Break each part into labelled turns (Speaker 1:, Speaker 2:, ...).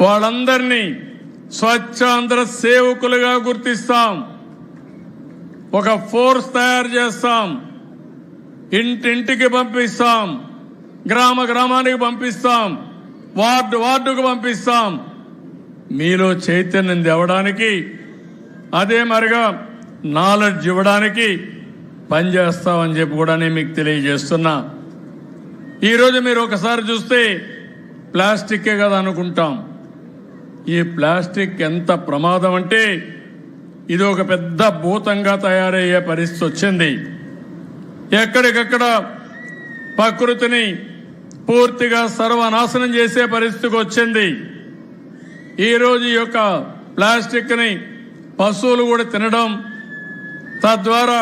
Speaker 1: వాళ్ళందరినీ స్వచ్ఛాంధ్ర సేవకులుగా గుర్తిస్తాం. ఒక ఫోర్స్ తయారు చేస్తాం. ఇంటింటికి పంపిస్తాం, గ్రామ గ్రామానికి పంపిస్తాం, వార్డు వార్డుకు పంపిస్తాం. మీలో చైతన్యం తేవడానికి, అదే మరిగా నాలెడ్జ్ ఇవ్వడానికి పనిచేస్తామని చెప్పి కూడా నేను మీకు తెలియజేస్తున్నా. ఈరోజు మీరు ఒకసారి చూస్తే ప్లాస్టిక్కే కదా అనుకుంటాం. ఈ ప్లాస్టిక్ ఎంత ప్రమాదం అంటే ఇది ఒక పెద్ద భూతంగా తయారయ్యే పరిస్థితి వచ్చింది. ఎక్కడికక్కడ ప్రకృతిని పూర్తిగా సర్వనాశనం చేసే పరిస్థితికి వచ్చింది. ఈరోజు ఈ యొక్క ప్లాస్టిక్ ని పశువులు కూడా తినడం, తద్వారా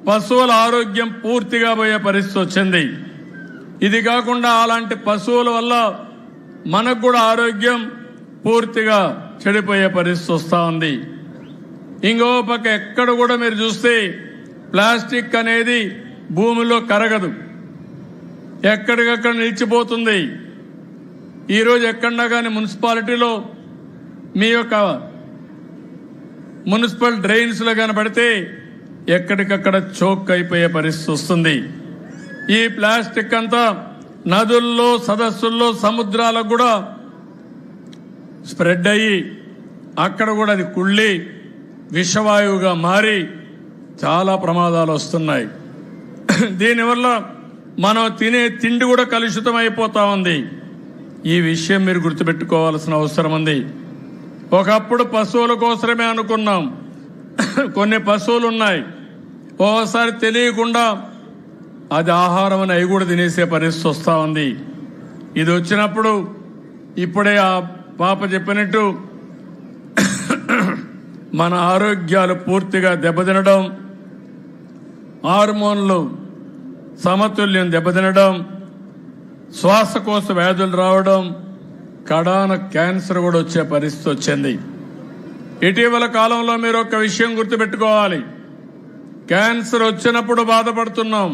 Speaker 1: పశువుల ఆరోగ్యం పూర్తిగా పోయే పరిస్థితి వచ్చింది. ఇది కాకుండా అలాంటి పశువుల వల్ల మనకు కూడా ఆరోగ్యం పూర్తిగా చెడిపోయే పరిస్థితి వస్తూ ఉంది. ఇంకో పక్క ఎక్కడ కూడా మీరు చూస్తే ప్లాస్టిక్ అనేది భూమిలో కరగదు, ఎక్కడికక్కడ నిలిచిపోతుంది. ఈరోజు ఎక్కడన్నా కానీ మున్సిపాలిటీలో మీ యొక్క మున్సిపల్ డ్రైన్స్లో కనబడితే ఎక్కడికక్కడ చోక్ అయిపోయే పరిస్థితి వస్తుంది. ఈ ప్లాస్టిక్ అంతా నదుల్లో, సదస్సుల్లో, సముద్రాలకు కూడా స్ప్రెడ్ అయ్యి అక్కడ కూడా అది కుళ్ళి విషవాయువుగా మారి చాలా ప్రమాదాలు వస్తున్నాయి. దీనివల్ల మనం తినే తిండి కూడా కలుషితం అయిపోతా ఉంది. ఈ విషయం మీరు గుర్తుపెట్టుకోవాల్సిన అవసరం ఉంది. ఒకప్పుడు పశువుల కోసమే అనుకున్నాం. కొన్ని పశువులు ఉన్నాయి, ఓసారి తెలియకుండా అది ఆహారం అని అవి కూడా తినేసే పరిస్థితి వస్తూ ఉంది. ఇది వచ్చినప్పుడు ఇప్పుడే ఆ పాప చెప్పినట్టు మన ఆరోగ్యాలు పూర్తిగా దెబ్బతినడం, హార్మోన్లు సమతుల్యం దెబ్బతినడం, శ్వాసకోశ వ్యాధులు రావడం, కడాన క్యాన్సర్ కూడా వచ్చే పరిస్థితి వచ్చింది. ఇటీవల కాలంలో మీరు ఒక విషయం గుర్తుపెట్టుకోవాలి. క్యాన్సర్ వచ్చినప్పుడు బాధపడుతున్నాం.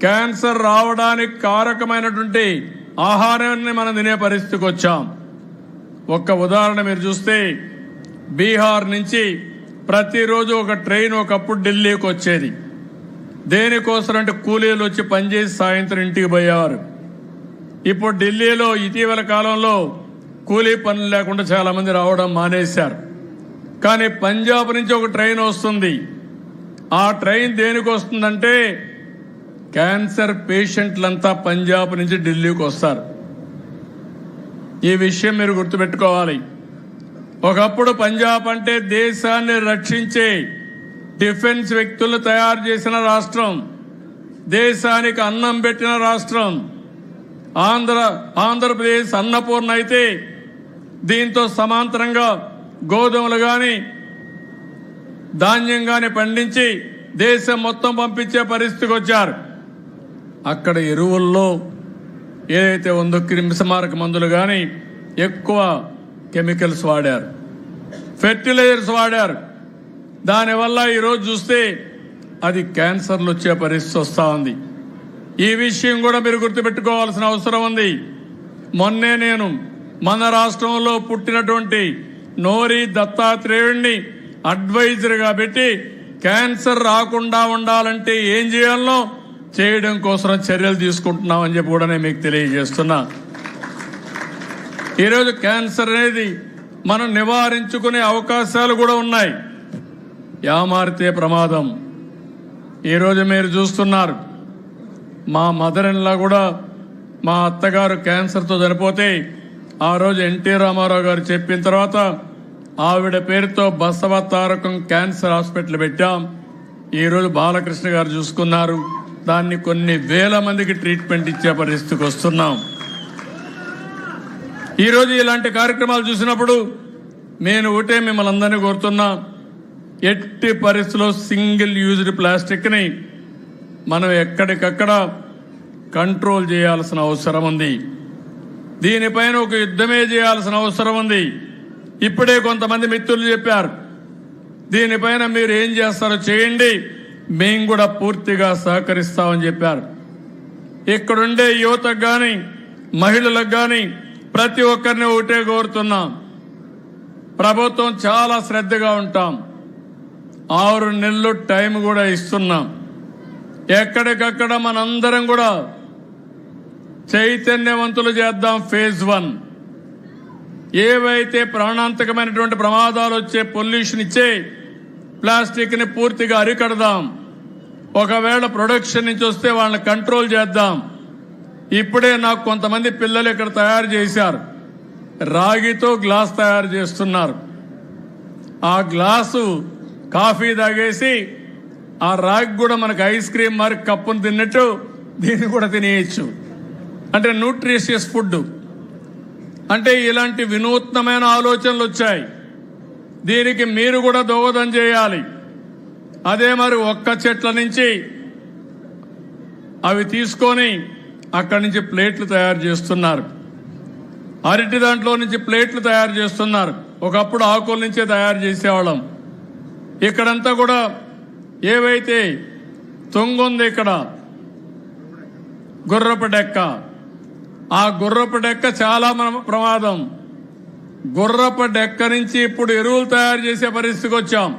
Speaker 1: క్యాన్సర్ రావడానికి కారకమైనటువంటి ఆహారాన్ని మనం తినే పరిస్థితికి వచ్చాం. ఒక్క ఉదాహరణ మీరు చూస్తే బీహార్ నుంచి ప్రతిరోజు ఒక ట్రైన్ ఒకప్పుడు ఢిల్లీకి వచ్చేది. దేనికోసం అంటే కూలీలు వచ్చి పనిచేసి సాయంత్రం ఇంటికి పోయేవారు. ఇప్పుడు ఢిల్లీలో ఇటీవల కాలంలో కూలీ పనులు లేకుండా చాలా మంది రావడం మానేశారు. కానీ పంజాబ్ నుంచి ఒక ట్రైన్ వస్తుంది. ఆ ట్రైన్ దేనికి వస్తుందంటే క్యాన్సర్ పేషెంట్లంతా పంజాబ్ నుంచి ఢిల్లీకి వస్తారు. ఈ విషయం మీరు గుర్తుపెట్టుకోవాలి. ఒకప్పుడు పంజాబ్ అంటే దేశాన్ని రక్షించే డిఫెన్స్ వ్యక్తులు తయారు చేసిన రాష్ట్రం, దేశానికి అన్నం పెట్టిన రాష్ట్రం. ఆంధ్రప్రదేశ్ అన్నపూర్ణ అయితే దీంతో సమాంతరంగా గోధుమలు కానీ ధాన్యం కానీ పండించి దేశం మొత్తం పంపించే పరిస్థితికి వచ్చారు. అక్కడ ఎరువుల్లో ఏదైతే ఉందో క్రిమిసంహారక మందులు కానీ ఎక్కువ కెమికల్స్ వాడారు, ఫెర్టిలైజర్స్ వాడారు. దానివల్ల ఈరోజు చూస్తే అది క్యాన్సర్లు వచ్చే పరిస్థితి వస్తూ ఉంది. ఈ విషయం కూడా మీరు గుర్తుపెట్టుకోవాల్సిన అవసరం ఉంది. మొన్నే నేను మన రాష్ట్రంలో పుట్టినటువంటి నోరి దత్తాత్రేయుడిని అడ్వైజర్గా పెట్టి క్యాన్సర్ రాకుండా ఉండాలంటే ఏం చేయాలో చేయడం కోసం చర్యలు తీసుకుంటున్నామని చెప్పి కూడా నేను మీకు తెలియజేస్తున్నా. ఈరోజు క్యాన్సర్ అనేది మనం నివారించుకునే అవకాశాలు కూడా ఉన్నాయి. యామారితే ప్రమాదం. ఈరోజు మీరు చూస్తున్నారు, మా మదర్ ఇన్ లా కూడా మా అత్తగారు క్యాన్సర్తో చనిపోతే ఆ రోజు ఎన్టీ రామారావు గారు చెప్పిన తర్వాత ఆవిడ పేరుతో బసవ తారకం క్యాన్సర్ హాస్పిటల్ పెట్టాం. ఈరోజు బాలకృష్ణ గారు చూసుకున్నారు. దాన్ని కొన్ని వేల మందికి ట్రీట్మెంట్ ఇచ్చే పరిస్థితికి వస్తున్నాం. ఈరోజు ఇలాంటి కార్యక్రమాలు చూసినప్పుడు నేను ఒకటే మిమ్మల్ని అందరినీ కోరుతున్నా, ఎట్టి పరిస్థితుల్లో సింగిల్ యూజ్డ్ ప్లాస్టిక్ని మనం ఎక్కడికక్కడ కంట్రోల్ చేయాల్సిన అవసరం ఉంది. దీనిపైన ఒక యుద్ధమే చేయాల్సిన అవసరం ఉంది. ఇప్పుడే కొంతమంది మిత్రులు చెప్పారు, దీనిపైన మీరు ఏం చేస్తారో చేయండి, మేము కూడా పూర్తిగా సహకరిస్తామని చెప్పారు. ఇక్కడుండే యువతకు కానీ, మహిళలకు కానీ, ప్రతి ఒక్కరిని ఒకటే కోరుతున్నాం, ప్రభుత్వం చాలా శ్రద్ధగా ఉంటాం. 6 నెలలు టైం కూడా ఇస్తున్నాం. ఎక్కడికక్కడ మనందరం కూడా చైతన్యవంతులు చేద్దాం. ఫేజ్ 1 ఏవైతే ప్రాణాంతకమైనటువంటి ప్రమాదాలు వచ్చే పొల్యూషన్ ఇచ్చే ప్లాస్టిక్ ని పూర్తిగా అరికడదాం. ఒకవేళ ప్రొడక్షన్ నుంచి వస్తే వాళ్ళని కంట్రోల్ చేద్దాం. ఇప్పుడే నాకు కొంతమంది పిల్లలు ఇక్కడ తయారు చేశారు, రాగితో గ్లాస్ తయారు చేస్తున్నారు. ఆ గ్లాసు కాఫీ తాగేసి ఆ రాగి కూడా మనకు ఐస్ క్రీమ్ మరి కప్పును తిన్నట్టు దీన్ని కూడా తినేయచ్చు. అంటే న్యూట్రిషియస్ ఫుడ్. అంటే ఇలాంటి వినూత్నమైన ఆలోచనలు వచ్చాయి. దీనికి మీరు కూడా దోహదం చేయాలి. అదే మరి ఒక్క చెట్ల నుంచి అవి తీసుకొని అక్కడి నుంచి ప్లేట్లు తయారు చేస్తున్నారు. అరటి దాంట్లో నుంచి ప్లేట్లు తయారు చేస్తున్నారు. ఒకప్పుడు ఆకుల నుంచే తయారు చేసేవాళ్ళం. ఇక్కడంతా కూడా ఏవైతే తుంగుంది ఇక్కడ గుర్రపు డెక్క, ఆ గుర్రపు డెక్క చాలా ప్రమాదం. గుర్రపు డెక్క నుంచి ఇప్పుడు ఎరువులు తయారు చేసే పరిస్థితికి వచ్చాం.